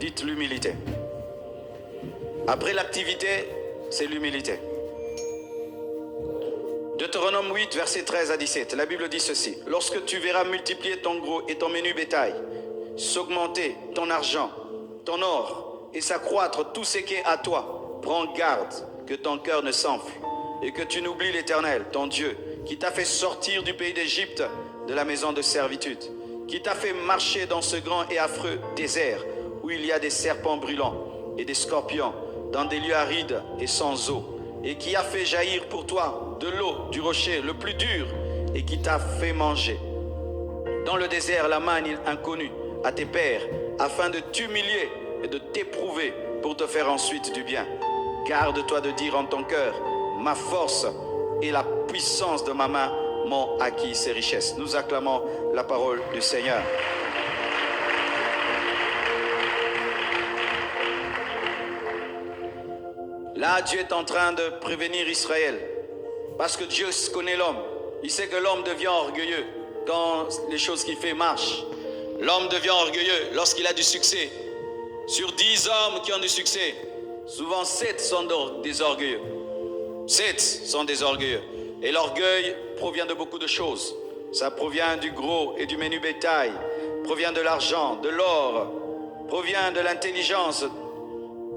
dites l'humilité. Après l'activité, c'est l'humilité. Deutéronome 8, versets 13 à 17, la Bible dit ceci. Lorsque tu verras multiplier ton gros et ton menu bétail, s'augmenter ton argent, ton or et s'accroître tout ce qui est à toi, prends garde que ton cœur ne s'enfle et que tu n'oublies l'Éternel, ton Dieu, qui t'a fait sortir du pays d'Égypte, de la maison de servitude, qui t'a fait marcher dans ce grand et affreux désert où il y a des serpents brûlants et des scorpions, dans des lieux arides et sans eau, et qui a fait jaillir pour toi de l'eau du rocher le plus dur et qui t'a fait manger dans le désert la manne inconnue à tes pères, afin de t'humilier et de t'éprouver pour te faire ensuite du bien. Garde-toi de dire en ton cœur, ma force et la puissance de ma main m'ont acquis ces richesses. Nous acclamons la parole du Seigneur. Là, Dieu est en train de prévenir Israël, parce que Dieu connaît l'homme. Il sait que l'homme devient orgueilleux quand les choses qu'il fait marchent. L'homme devient orgueilleux lorsqu'il a du succès. Sur 10 hommes qui ont du succès, souvent 7 sont des orgueilleux. 7 sont des orgueilleux. Et l'orgueil provient de beaucoup de choses. Ça provient du gros et du menu bétail, provient de l'argent, de l'or, provient de l'intelligence,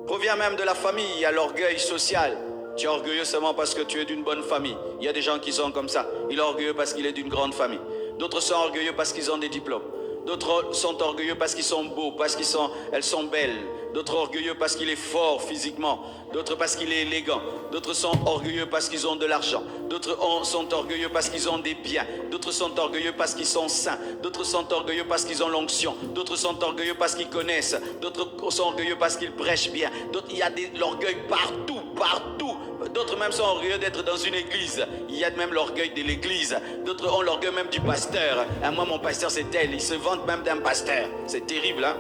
provient même de la famille. Il y a l'orgueil social. Tu es orgueilleux seulement parce que tu es d'une bonne famille. Il y a des gens qui sont comme ça. Il est orgueilleux parce qu'il est d'une grande famille. D'autres sont orgueilleux parce qu'ils ont des diplômes. D'autres sont orgueilleux parce qu'ils sont beaux, parce qu'elles sont belles. D'autres orgueilleux parce qu'il est fort physiquement. D'autres parce qu'il est élégant. D'autres sont orgueilleux parce qu'ils ont de l'argent. D'autres sont orgueilleux parce qu'ils ont des biens. D'autres sont orgueilleux parce qu'ils sont saints. D'autres sont orgueilleux parce qu'ils ont l'onction. D'autres sont orgueilleux parce qu'ils connaissent. D'autres sont orgueilleux parce qu'ils prêchent bien. D'autres, il y a de l'orgueil partout, partout. D'autres même sont orgueilleux d'être dans une église. Il y a même l'orgueil de l'église. D'autres ont l'orgueil même du pasteur. Ah, moi, mon pasteur, c'est tel. Ils se vantent même d'un pasteur. C'est terrible, hein?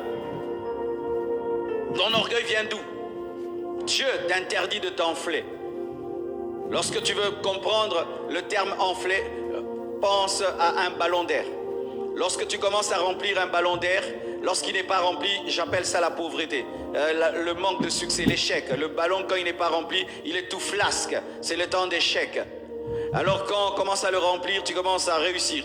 Ton orgueil vient d'où? Dieu t'interdit de t'enfler. Lorsque tu veux comprendre le terme enfler, pense à un ballon d'air. Lorsque tu commences à remplir un ballon d'air, lorsqu'il n'est pas rempli, j'appelle ça la pauvreté, le manque de succès, l'échec. Le ballon, quand il n'est pas rempli, il est tout flasque. C'est le temps d'échec. Alors quand on commence à le remplir, tu commences à réussir,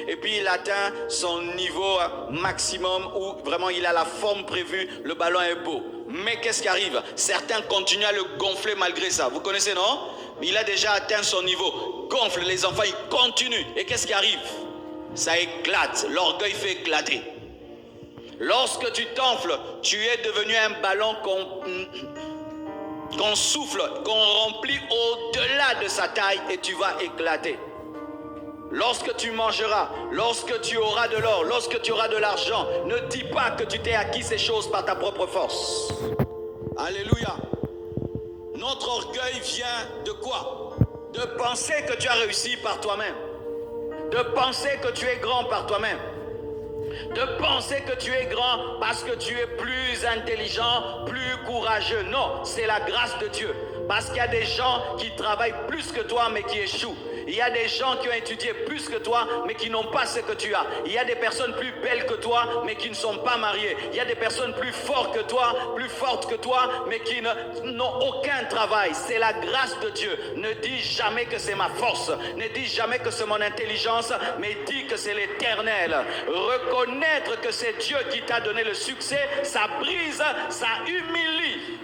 et puis il atteint son niveau maximum où vraiment il a la forme prévue, le ballon est beau. Mais qu'est-ce qui arrive? Certains continuent à le gonfler malgré ça. Vous connaissez, non? Il a déjà atteint son niveau. Gonfle, les enfants, ils continuent. Et qu'est-ce qui arrive? Ça éclate, l'orgueil fait éclater. Lorsque tu t'enfles, tu es devenu un ballon qu'on souffle, qu'on remplit au-delà de sa taille et tu vas éclater. Lorsque tu mangeras, lorsque tu auras de l'or, lorsque tu auras de l'argent, ne dis pas que tu t'es acquis ces choses par ta propre force. Alléluia. Notre orgueil vient de quoi? De penser que tu as réussi par toi-même. De penser que tu es grand par toi-même. De penser que tu es grand parce que tu es plus intelligent, plus courageux. Non, c'est la grâce de Dieu. Parce qu'il y a des gens qui travaillent plus que toi mais qui échouent. Il y a des gens qui ont étudié plus que toi mais qui n'ont pas ce que tu as. Il y a des personnes plus belles que toi mais qui ne sont pas mariées. Il y a des personnes plus fortes que toi mais qui n'ont aucun travail. C'est la grâce de Dieu. Ne dis jamais que c'est ma force. Ne dis jamais que c'est mon intelligence, mais dis que c'est l'Éternel. Reconnaître que c'est Dieu qui t'a donné le succès, ça brise, ça humilie.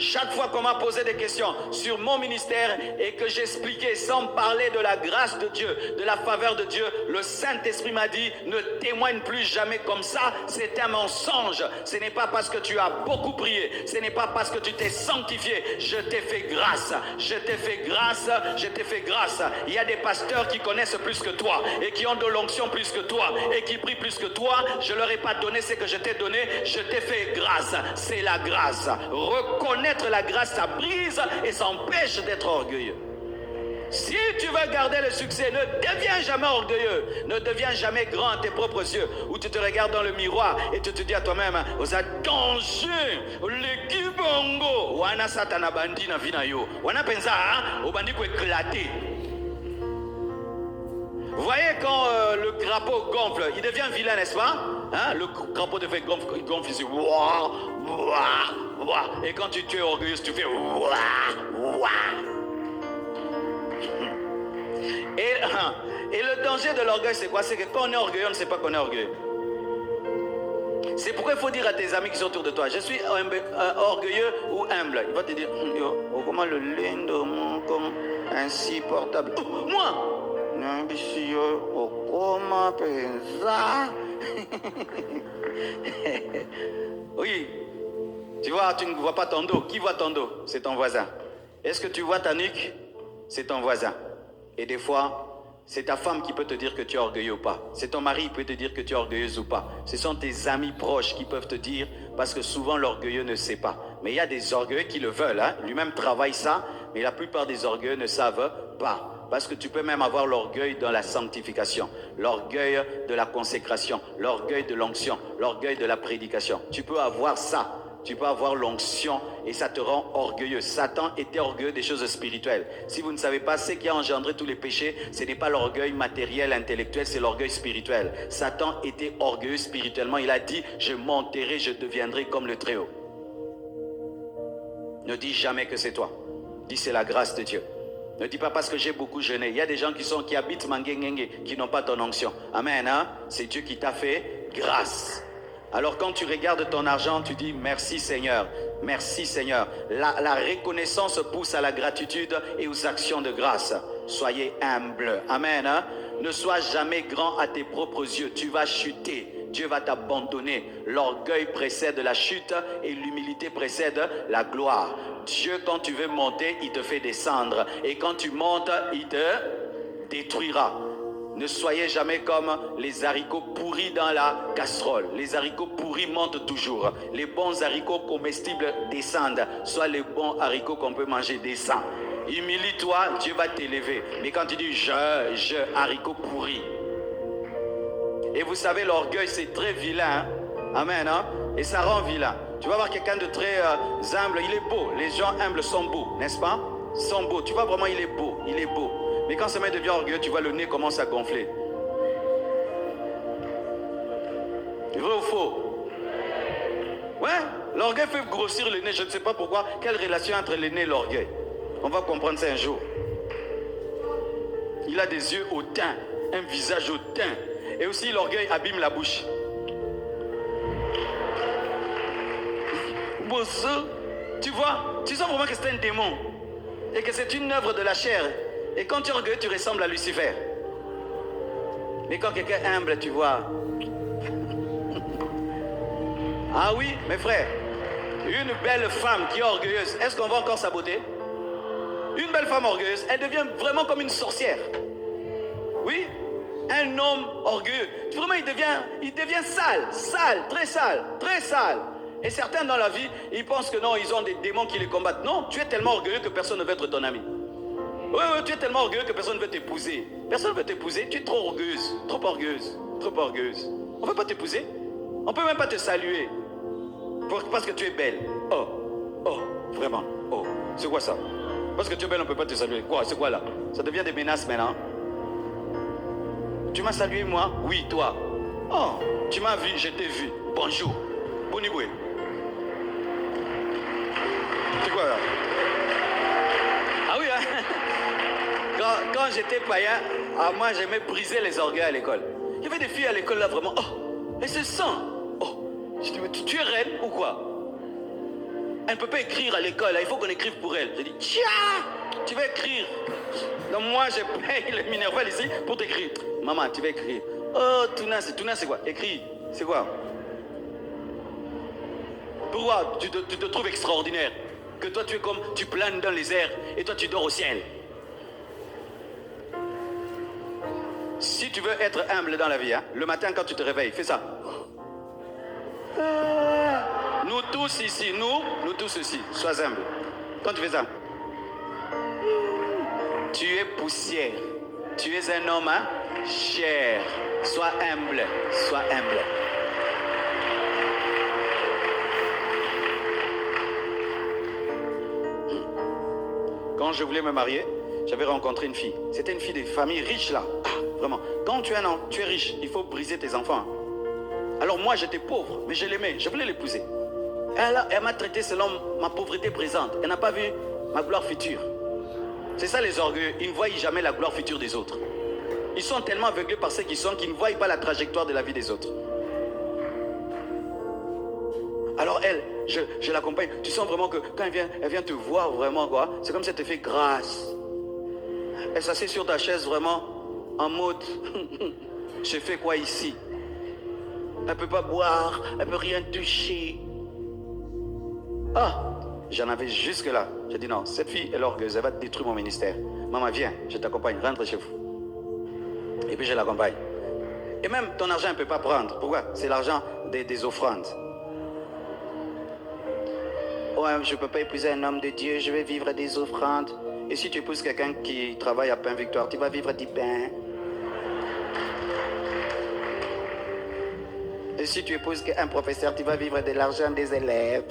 Chaque fois qu'on m'a posé des questions sur mon ministère et que j'expliquais sans parler de la grâce de Dieu, de la faveur de Dieu, le Saint-Esprit m'a dit, ne témoigne plus jamais comme ça, c'est un mensonge. Ce n'est pas parce que tu as beaucoup prié, ce n'est pas parce que tu t'es sanctifié, je t'ai fait grâce, je t'ai fait grâce, je t'ai fait grâce. Il y a des pasteurs qui connaissent plus que toi et qui ont de l'onction plus que toi et qui prient plus que toi. Je leur ai pas donné ce que je t'ai donné, je t'ai fait grâce. C'est la grâce. Reconnaître la grâce, ça brise et ça empêche d'être orgueilleux. Si tu veux garder le succès, ne deviens jamais orgueilleux, ne deviens jamais grand à tes propres yeux, où tu te regardes dans le miroir et tu te dis à toi-même, aux attention, les kibongo, wana satana bandi na vina yo, wana pensa, au bandi ko éclater. Vous voyez quand le crapaud gonfle, il devient vilain, n'est-ce pas? hein, le crapaud te fait gonfle, il gonfle ici. Ouah, ouah, ouah. Et quand tu es orgueilleuse, tu fais ouah, ouah. Et le danger de l'orgueil, c'est quoi? C'est que quand on est orgueilleux, on ne sait pas qu'on est orgueilleux. C'est pourquoi il faut dire à tes amis qui sont autour de toi, je suis orgueilleux ou humble. Il va te dire, oh, comment le lindo, comme insupportable. Oh, moi! Non, monsieur, oh, comment ça? Oui, tu vois, tu ne vois pas ton dos. Qui voit ton dos? C'est ton voisin. Est-ce que tu vois ta nuque? C'est ton voisin. Et des fois, c'est ta femme qui peut te dire que tu es orgueilleux ou pas. C'est ton mari qui peut te dire que tu es orgueilleuse ou pas. Ce sont tes amis proches qui peuvent te dire, parce que souvent l'orgueilleux ne sait pas. Mais il y a des orgueilleux qui le veulent, hein. Lui-même travaille ça, mais la plupart des orgueilleux ne savent pas. Parce que tu peux même avoir l'orgueil dans la sanctification, l'orgueil de la consécration, l'orgueil de l'onction, l'orgueil de la prédication. Tu peux avoir ça. Tu peux avoir l'onction et ça te rend orgueilleux. Satan était orgueilleux des choses spirituelles. Si vous ne savez pas, ce qui a engendré tous les péchés, ce n'est pas l'orgueil matériel, intellectuel, c'est l'orgueil spirituel. Satan était orgueilleux spirituellement. Il a dit, je monterai, je deviendrai comme le Très-Haut. Ne dis jamais que c'est toi. Dis, c'est la grâce de Dieu. Ne dis pas parce que j'ai beaucoup jeûné. Il y a des gens qui habitent Mangengenge, qui n'ont pas ton onction. Amen, hein? C'est Dieu qui t'a fait grâce. Alors quand tu regardes ton argent, tu dis merci Seigneur, merci Seigneur. La reconnaissance pousse à la gratitude et aux actions de grâce. Soyez humble. Amen. Hein? Ne sois jamais grand à tes propres yeux. Tu vas chuter. Dieu va t'abandonner. L'orgueil précède la chute et l'humilité précède la gloire. Dieu, quand tu veux monter, il te fait descendre. Et quand tu montes, il te détruira. Ne soyez jamais comme les haricots pourris dans la casserole. Les haricots pourris montent toujours. Les bons haricots comestibles descendent. Soit les bons haricots qu'on peut manger descendent. Humilie-toi, Dieu va t'élever. Mais quand tu dis je, haricots pourris. Et vous savez, l'orgueil, c'est très vilain. Hein? Amen. Hein? Et ça rend vilain. Tu vas voir quelqu'un de très humble. Il est beau. Les gens humbles sont beaux, n'est-ce pas? Ils sont beaux. Tu vois vraiment, il est beau. Il est beau. Mais quand ce mec devient orgueilleux, tu vois le nez commence à gonfler. Vrai ou faux? Ouais, l'orgueil fait grossir le nez. Je ne sais pas pourquoi. Quelle relation entre le nez et l'orgueil? On va comprendre ça un jour. Il a des yeux au teint, un visage au teint. Et aussi l'orgueil abîme la bouche. Bon ça, tu vois, tu sens vraiment que c'est un démon. Et que c'est une œuvre de la chair. Et quand tu es orgueilleux, tu ressembles à Lucifer. Mais quand quelqu'un est humble, tu vois. Ah oui, mes frères, une belle femme qui est orgueilleuse, est-ce qu'on va encore sa beauté? Une belle femme orgueilleuse, elle devient vraiment comme une sorcière. Oui, un homme orgueilleux, vraiment il devient sale, très sale, très sale. Et certains dans la vie, ils pensent que non, ils ont des démons qui les combattent. Non, tu es tellement orgueilleux que personne ne veut être ton ami. Oui, tu es tellement orgueilleux que personne ne veut t'épouser. Personne ne veut t'épouser, tu es trop orgueilleuse, trop orgueilleuse, trop orgueilleuse. On ne veut pas t'épouser, on ne peut même pas te saluer. Parce que tu es belle. Oh, vraiment, oh, c'est quoi ça? Parce que tu es belle, on ne peut pas te saluer. Quoi, c'est quoi là? Ça devient des menaces maintenant. Tu m'as salué moi? Oui, toi. Oh, tu m'as vu, je t'ai vu. Bonjour. Boniboué. C'est quoi là? Ah oui, hein? Quand j'étais païen, moi j'aimais briser les orgueils à l'école. Il y avait des filles à l'école là vraiment, oh, elles se sentent. Oh, je dis, mais tu es reine ou quoi? Elle ne peut pas écrire à l'école, il faut qu'on écrive pour elle. Je dis, tiens, tu vas écrire. Donc moi je paye le Minerval ici pour t'écrire. Maman, tu vas écrire. Oh, Tuna, c'est quoi? Écris, c'est quoi? Pourquoi tu te trouves extraordinaire? Que toi tu es comme, tu planes dans les airs et toi tu dors au ciel. Si tu veux être humble dans la vie, hein, le matin quand tu te réveilles, fais ça. Nous tous ici, nous tous ici, sois humble. Quand tu fais ça, tu es poussière. Tu es un homme, hein, cher. Sois humble, sois humble. Quand je voulais me marier, j'avais rencontré une fille. C'était une fille de famille riche là. Ah, vraiment. Quand tu es riche, il faut briser tes enfants. Alors moi, j'étais pauvre, mais je l'aimais, je voulais l'épouser. Elle m'a traité selon ma pauvreté présente. Elle n'a pas vu ma gloire future. C'est ça les orgueilleux, ils ne voient jamais la gloire future des autres. Ils sont tellement aveuglés par ce qu'ils sont qu'ils ne voient pas la trajectoire de la vie des autres. Alors elle, je l'accompagne. Tu sens vraiment que quand elle vient te voir vraiment, quoi, c'est comme si elle te fait grâce. Elle s'assied sur ta chaise vraiment en mode, je fais quoi ici? Elle ne peut pas boire, elle ne peut rien toucher. Ah, j'en avais jusque là. J'ai dit non, cette fille est orgueilleuse, elle va détruire mon ministère. Maman, viens, je t'accompagne, rentre chez vous. Et puis je l'accompagne. Et même ton argent, elle ne peut pas prendre. Pourquoi? C'est l'argent des offrandes. Ouais, je ne peux pas épouser un homme de Dieu, je vais vivre des offrandes. Et si tu épouses quelqu'un qui travaille à Pain Victoire, tu vas vivre du pain. Et si tu épouses un professeur, tu vas vivre de l'argent des élèves.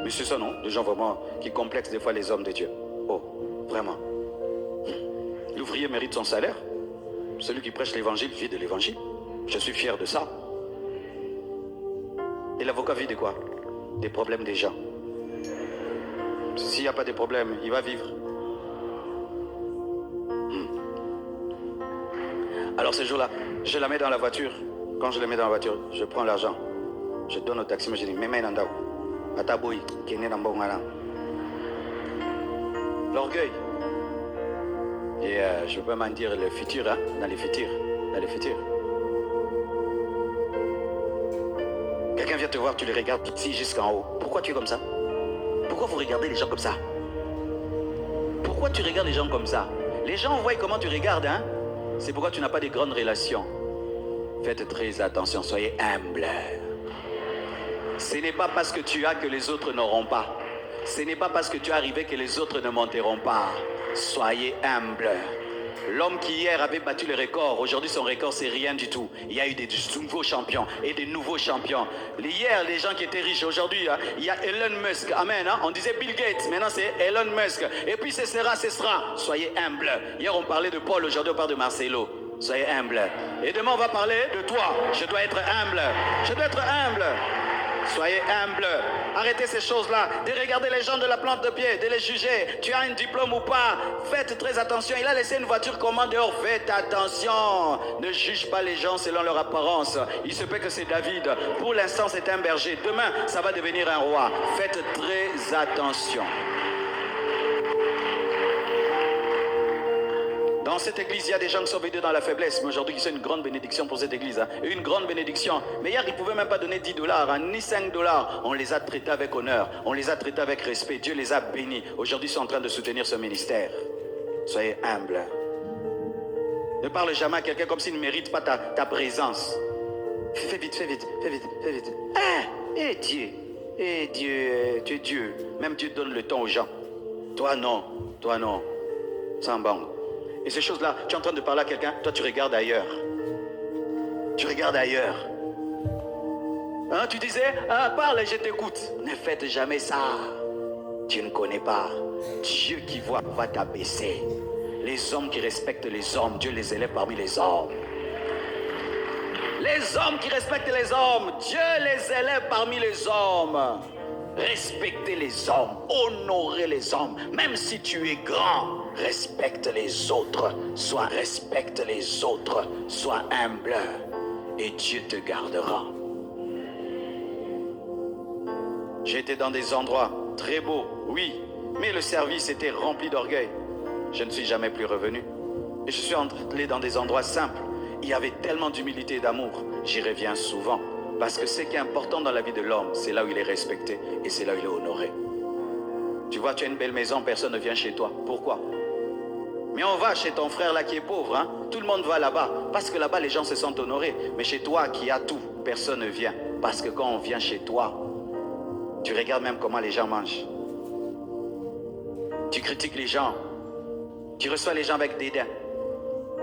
Mais c'est ça, non? Des gens vraiment qui complexent des fois les hommes de Dieu. Oh, vraiment. L'ouvrier mérite son salaire. Celui qui prêche l'évangile vit de l'évangile. Je suis fier de ça. Et l'avocat vit de quoi? Des problèmes des gens. S'il n'y a pas de problème, il va vivre. Alors ce jour-là, je la mets dans la voiture. Quand je la mets dans la voiture, je prends l'argent. Je donne au taxi, je dis, mets dans l'endroit. Ataboui, qui est né dans Bongala. L'orgueil. Et je peux m'en dire le futur, hein, dans les futurs. Dans les futurs. Quelqu'un vient te voir, tu les regardes ici jusqu'en haut. Pourquoi tu es comme ça? Pourquoi vous regardez les gens comme ça? Pourquoi tu regardes les gens comme ça? Les gens voient comment tu regardes, hein? C'est pourquoi tu n'as pas de grandes relations. Faites très attention, soyez humble. Ce n'est pas parce que tu as que les autres n'auront pas. Ce n'est pas parce que tu es arrivé que les autres ne monteront pas. Soyez humble. L'homme qui hier avait battu le record, aujourd'hui son record c'est rien du tout. Il y a eu des nouveaux champions et des nouveaux champions. Hier, les gens qui étaient riches, aujourd'hui, hein, il y a Elon Musk. Amen. Hein? On disait Bill Gates, maintenant c'est Elon Musk. Et puis ce sera. Soyez humble. Hier on parlait de Paul, aujourd'hui on parle de Marcelo. Soyez humble. Et demain on va parler de toi. Je dois être humble. Je dois être humble. Soyez humble. Arrêtez ces choses-là. De regarder les gens de la plante de pied, de les juger. Tu as un diplôme ou pas? Faites très attention. Il a laissé une voiture comment dehors? Faites attention. Ne juge pas les gens selon leur apparence. Il se peut que c'est David. Pour l'instant, c'est un berger. Demain, ça va devenir un roi. Faites très attention. Dans cette église, il y a des gens qui sont venus dans la faiblesse, mais aujourd'hui, c'est une grande bénédiction pour cette église. Hein. Une grande bénédiction. Mais hier, ils ne pouvaient même pas donner 10 $, hein, ni 5 $. On les a traités avec honneur. On les a traités avec respect. Dieu les a bénis. Aujourd'hui, ils sont en train de soutenir ce ministère. Soyez humbles. Ne parle jamais à quelqu'un comme s'il ne mérite pas ta présence. Fais vite, fais vite, fais vite, fais vite. Et Dieu, tu es Dieu. Même Dieu donne le temps aux gens. Toi, non. Sans bon. Et ces choses-là, tu es en train de parler à quelqu'un, toi tu regardes ailleurs. Tu regardes ailleurs. Hein, tu disais, parle et je t'écoute. Ne faites jamais ça. Tu ne connais pas. Dieu qui voit va t'abaisser. Les hommes qui respectent les hommes, Dieu les élève parmi les hommes. Les hommes qui respectent les hommes, Dieu les élève parmi les hommes. Respectez les hommes, honorez les hommes. Même si tu es grand, respecte les autres. Respecte les autres. Sois humble. Et Dieu te gardera. J'étais dans des endroits très beaux, oui. Mais le service était rempli d'orgueil. Je ne suis jamais plus revenu. Et je suis entré dans des endroits simples. Il y avait tellement d'humilité et d'amour. J'y reviens souvent. Parce que ce qui est important dans la vie de l'homme, c'est là où il est respecté et c'est là où il est honoré. Tu vois, tu as une belle maison, personne ne vient chez toi. Pourquoi? Mais on va chez ton frère là qui est pauvre. Hein? Tout le monde va là-bas. Parce que là-bas, les gens se sentent honorés. Mais chez toi qui as tout, personne ne vient. Parce que quand on vient chez toi, tu regardes même comment les gens mangent. Tu critiques les gens. Tu reçois les gens avec dédain.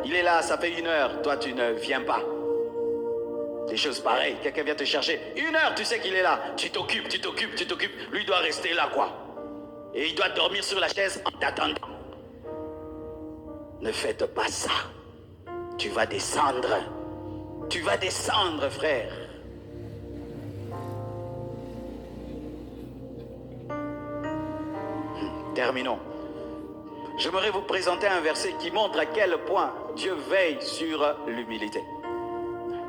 Il est là, ça fait 1 heure. Toi, tu ne viens pas. Des choses pareilles, quelqu'un vient te chercher. 1 heure, tu sais qu'il est là. Tu t'occupes. Lui doit rester là, quoi. Et il doit dormir sur la chaise en t'attendant. Ne faites pas ça. Tu vas descendre. Tu vas descendre, frère. Terminons. J'aimerais vous présenter un verset qui montre à quel point Dieu veille sur l'humilité.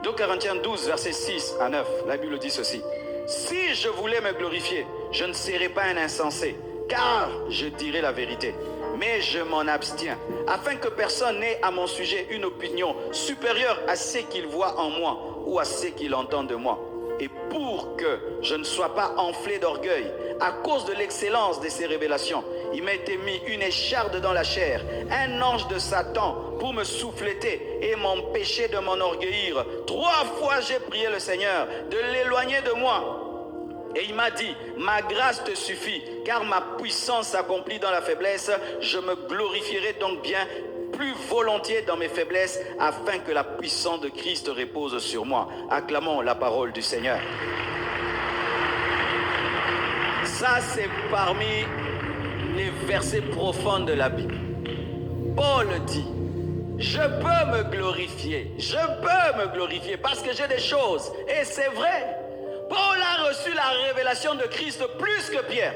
2 Corinthiens 12, versets 6 à 9, la Bible dit ceci. Si je voulais me glorifier, je ne serais pas un insensé, car je dirais la vérité. Mais je m'en abstiens, afin que personne n'ait à mon sujet une opinion supérieure à ce qu'il voit en moi ou à ce qu'il entend de moi. Et pour que je ne sois pas enflé d'orgueil, à cause de l'excellence de ces révélations, il m'a été mis une écharde dans la chair, un ange de Satan pour me souffleter et m'empêcher de m'enorgueillir. 3 fois j'ai prié le Seigneur de l'éloigner de moi. Et il m'a dit, ma grâce te suffit, car ma puissance s'accomplit dans la faiblesse. Je me glorifierai donc bien plus volontiers dans mes faiblesses, afin que la puissance de Christ repose sur moi. Acclamons la parole du Seigneur. Ça, c'est parmi les versets profonds de la Bible. Paul dit, je peux me glorifier, parce que j'ai des choses. Et c'est vrai, Paul a reçu la révélation de Christ plus que Pierre.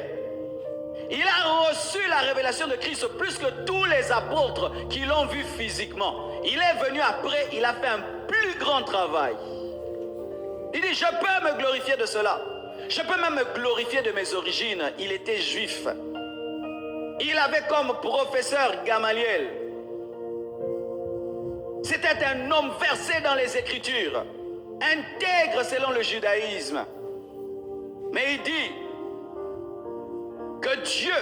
Il a reçu la révélation de Christ plus que tous les apôtres qui l'ont vu physiquement. Il est venu après, il a fait un plus grand travail. Il dit, je peux me glorifier de cela. Je peux même me glorifier de mes origines. Il était juif. Il avait comme professeur Gamaliel. C'était un homme versé dans les Écritures, intègre selon le judaïsme. Mais il dit que Dieu,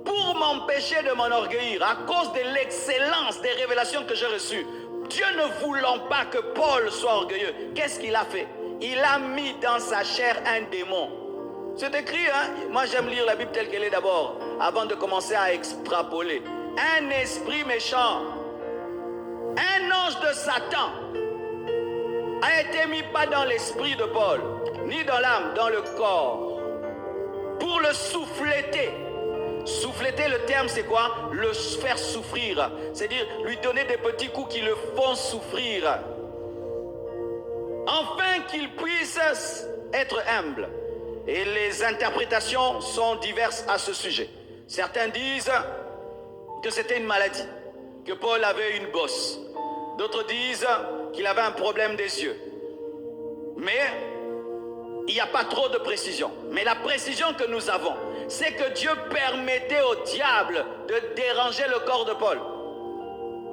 pour m'empêcher de m'enorgueillir, à cause de l'excellence des révélations que j'ai reçues, Dieu ne voulant pas que Paul soit orgueilleux, qu'est-ce qu'il a fait? Il a mis dans sa chair un démon. C'est écrit, hein? Moi j'aime lire la Bible telle qu'elle est d'abord, avant de commencer à extrapoler. Un esprit méchant, un ange de Satan, a été mis pas dans l'esprit de Paul, ni dans l'âme, dans le corps, pour le souffleter. Souffleter, le terme c'est quoi? Le faire souffrir, c'est-à-dire lui donner des petits coups qui le font souffrir, afin qu'il puisse être humble. Et les interprétations sont diverses à ce sujet. Certains disent que c'était une maladie, que Paul avait une bosse. D'autres disent qu'il avait un problème des yeux. Mais il n'y a pas trop de précision. Mais la précision que nous avons, c'est que Dieu permettait au diable de déranger le corps de Paul.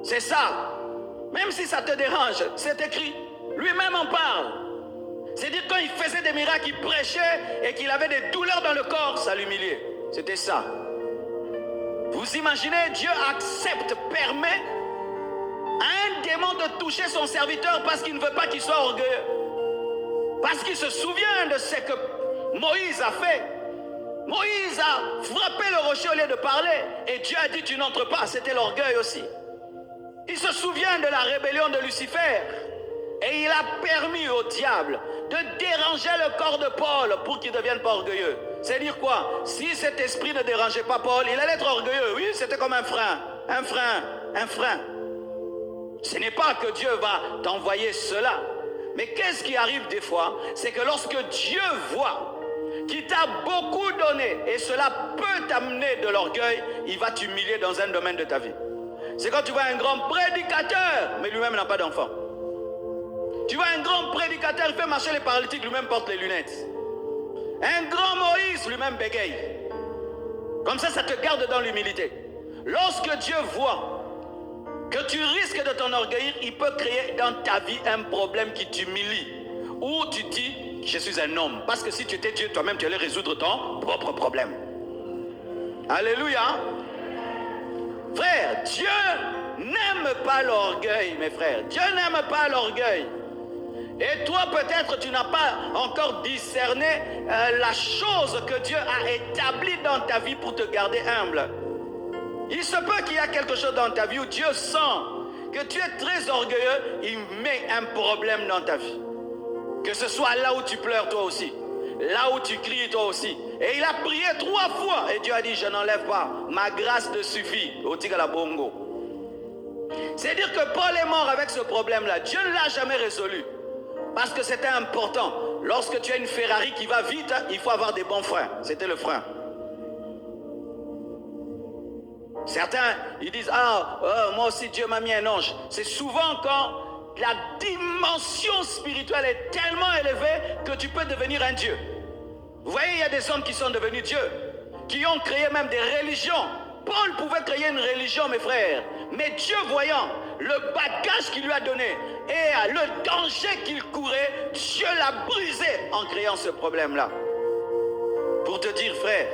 C'est ça. Même si ça te dérange, c'est écrit. Lui-même en parle. C'est-à-dire quand il faisait des miracles, il prêchait et qu'il avait des douleurs dans le corps, ça l'humiliait. C'était ça. Vous imaginez, Dieu accepte, permet à un démon de toucher son serviteur parce qu'il ne veut pas qu'il soit orgueilleux. Parce qu'il se souvient de ce que Moïse a fait. Moïse a frappé le rocher au lieu de parler. Et Dieu a dit, tu n'entres pas. C'était l'orgueil aussi. Il se souvient de la rébellion de Lucifer. Et il a permis au diable de déranger le corps de Paul pour qu'il ne devienne pas orgueilleux. C'est dire quoi? Si cet esprit ne dérangeait pas Paul, il allait être orgueilleux. Oui, c'était comme un frein. Un frein. Un frein. Ce n'est pas que Dieu va t'envoyer cela. Mais qu'est-ce qui arrive des fois? C'est que lorsque Dieu voit qu'il t'a beaucoup donné et cela peut t'amener de l'orgueil, il va t'humilier dans un domaine de ta vie. C'est quand tu vois un grand prédicateur, mais lui-même n'a pas d'enfant. Tu vois un grand prédicateur, il fait marcher les paralytiques, lui-même porte les lunettes. Un grand Moïse, lui-même bégaye. Comme ça te garde dans l'humilité. Lorsque Dieu voit que tu risques de t'enorgueillir, il peut créer dans ta vie un problème qui t'humilie. Ou tu dis, je suis un homme. Parce que si tu étais Dieu, toi-même, tu allais résoudre ton propre problème. Alléluia. Frère, Dieu n'aime pas l'orgueil, mes frères. Dieu n'aime pas l'orgueil. Et toi, peut-être, tu n'as pas encore discerné la chose que Dieu a établie dans ta vie pour te garder humble. Il se peut qu'il y a quelque chose dans ta vie où Dieu sent que tu es très orgueilleux, il met un problème dans ta vie. Que ce soit là où tu pleures toi aussi, là où tu cries toi aussi. Et il a prié 3 fois et Dieu a dit, je n'enlève pas, ma grâce te suffit. Au Tigala Bongo. C'est-à-dire que Paul est mort avec ce problème-là. Dieu ne l'a jamais résolu. Parce que c'était important. Lorsque tu as une Ferrari qui va vite, il faut avoir des bons freins. C'était le frein. Certains, ils disent, moi aussi Dieu m'a mis un ange. C'est souvent quand la dimension spirituelle est tellement élevée que tu peux devenir un Dieu. Vous voyez, il y a des hommes qui sont devenus dieux, qui ont créé même des religions. Paul pouvait créer une religion, mes frères. Mais Dieu voyant le bagage qu'il lui a donné et le danger qu'il courait, Dieu l'a brisé en créant ce problème-là. Pour te dire, frère,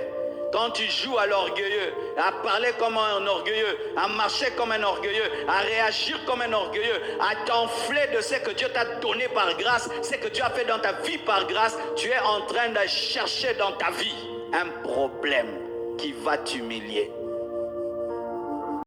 quand tu joues à l'orgueilleux, à parler comme un orgueilleux, à marcher comme un orgueilleux, à réagir comme un orgueilleux, à t'enfler de ce que Dieu t'a donné par grâce, ce que Dieu a fait dans ta vie par grâce, tu es en train de chercher dans ta vie un problème qui va t'humilier.